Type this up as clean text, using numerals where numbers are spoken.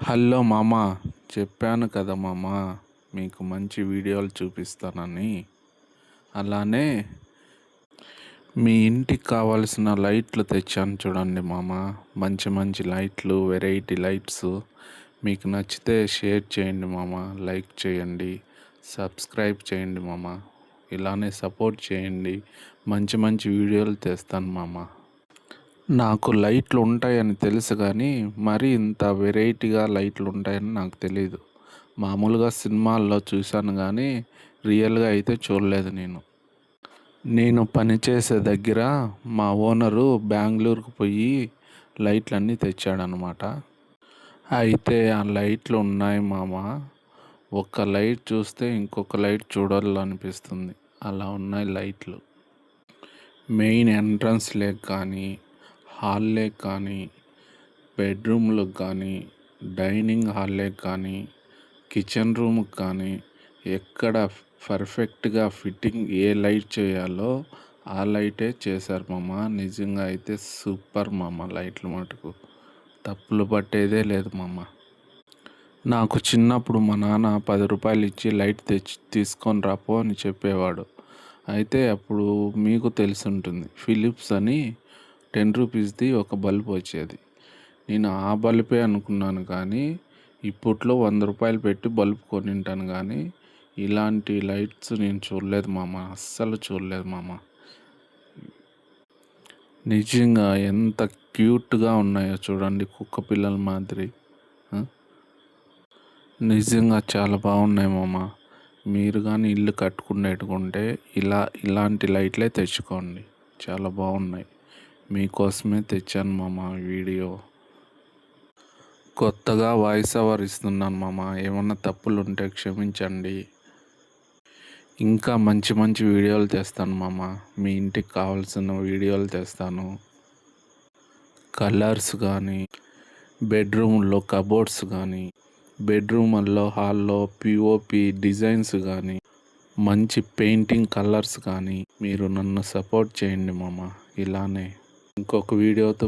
Hello మామ, చెప్పాను కదా మామ, మీకు మంచి వీడియోలు చూపిస్తానని. అలానే మీ ఇంటికి కావాల్సిన లైట్లు తెచ్చాను చూడండి మామ. మంచి మంచి లైట్లు, వెరైటీ లైట్స్. మీకు నచ్చితే షేర్ చేయండి మామ, లైక్ చేయండి, సబ్స్క్రైబ్ చేయండి మామ. ఇలానే సపోర్ట్ చేయండి. మంచి మంచి వీడియోలు తెస్తాను మామ. నాకు లైట్లు ఉంటాయని తెలుసు కానీ మరీ ఇంత వెరైటీగా లైట్లు ఉంటాయని నాకు తెలీదు. మామూలుగా సినిమాల్లో చూశాను కానీ రియల్గా అయితే చూడలేదు నేను పనిచేసే దగ్గర మా ఓనరు బెంగళూరుకు పోయి లైట్లన్నీ తెచ్చాడనమాట. అయితే ఆ లైట్లు ఉన్నాయి మామ. ఒక లైట్ చూస్తే ఇంకొక లైట్ చూడాలనిపిస్తుంది, అలా ఉన్నాయి లైట్లు. మెయిన్ ఎంట్రన్స్లోకి కానీ, హాల్లోకి కానీ, బెడ్రూమ్లకు కానీ, డైనింగ్ హాల్లోకి కానీ, కిచెన్ రూమ్కి కానీ ఎక్కడ పర్ఫెక్ట్గా ఫిట్టింగ్ ఏ లైట్ చేయాలో ఆ లైటే చేశారు మామ. నిజంగా అయితే సూపర్ మామ. లైట్లు మటుకు తప్పులు పట్టేదే లేదు మామ. నాకు చిన్నప్పుడు మా నాన్న 10 రూపాయలు ఇచ్చి లైట్ తీసుకొని రాపో అని చెప్పేవాడు. అయితే అప్పుడు మీకు తెలిసి ఉంటుంది, ఫిలిప్స్ అని 10 రూపీస్ది ఒక బల్బ్ వచ్చేది. నేను ఆ బల్బే అనుకున్నాను కానీ ఇప్పట్లో 100 రూపాయలు పెట్టి బల్బ్ కొనింటాను కానీ ఇలాంటి లైట్స్ నేను చూడలేదు మామ. అస్సలు చూడలేదు మామ. నిజంగా ఎంత క్యూట్గా ఉన్నాయో చూడండి, కుక్క పిల్లల మాదిరి. నిజంగా చాలా బాగున్నాయి మామ. మీరు కానీ ఇల్లు కట్టుకునేటుకుంటే ఇలాంటి లైట్లే తెచ్చుకోండి, చాలా బాగున్నాయి. మీకోసమే తెచ్చాను మామ వీడియో. కొత్తగా వాయిస్ ఓవర్ ఇస్తున్నాను మామ, ఏమన్నా తప్పులు ఉంటే క్షమించండి. ఇంకా మంచి మంచి వీడియోలు తెస్తాను మామ. మీ ఇంటికి కావాల్సిన వీడియోలు తెస్తాను. కలర్స్ కానీ, బెడ్రూమ్లో కబోర్డ్స్ కానీ, బెడ్రూమ్లో హాల్లో పిఓపి డిజైన్స్ కానీ, మంచి పెయింటింగ్ కలర్స్ కానీ మీరు నన్ను సపోర్ట్ చేయండి మామ. ఇలానే ఇంకొక వీడియోతో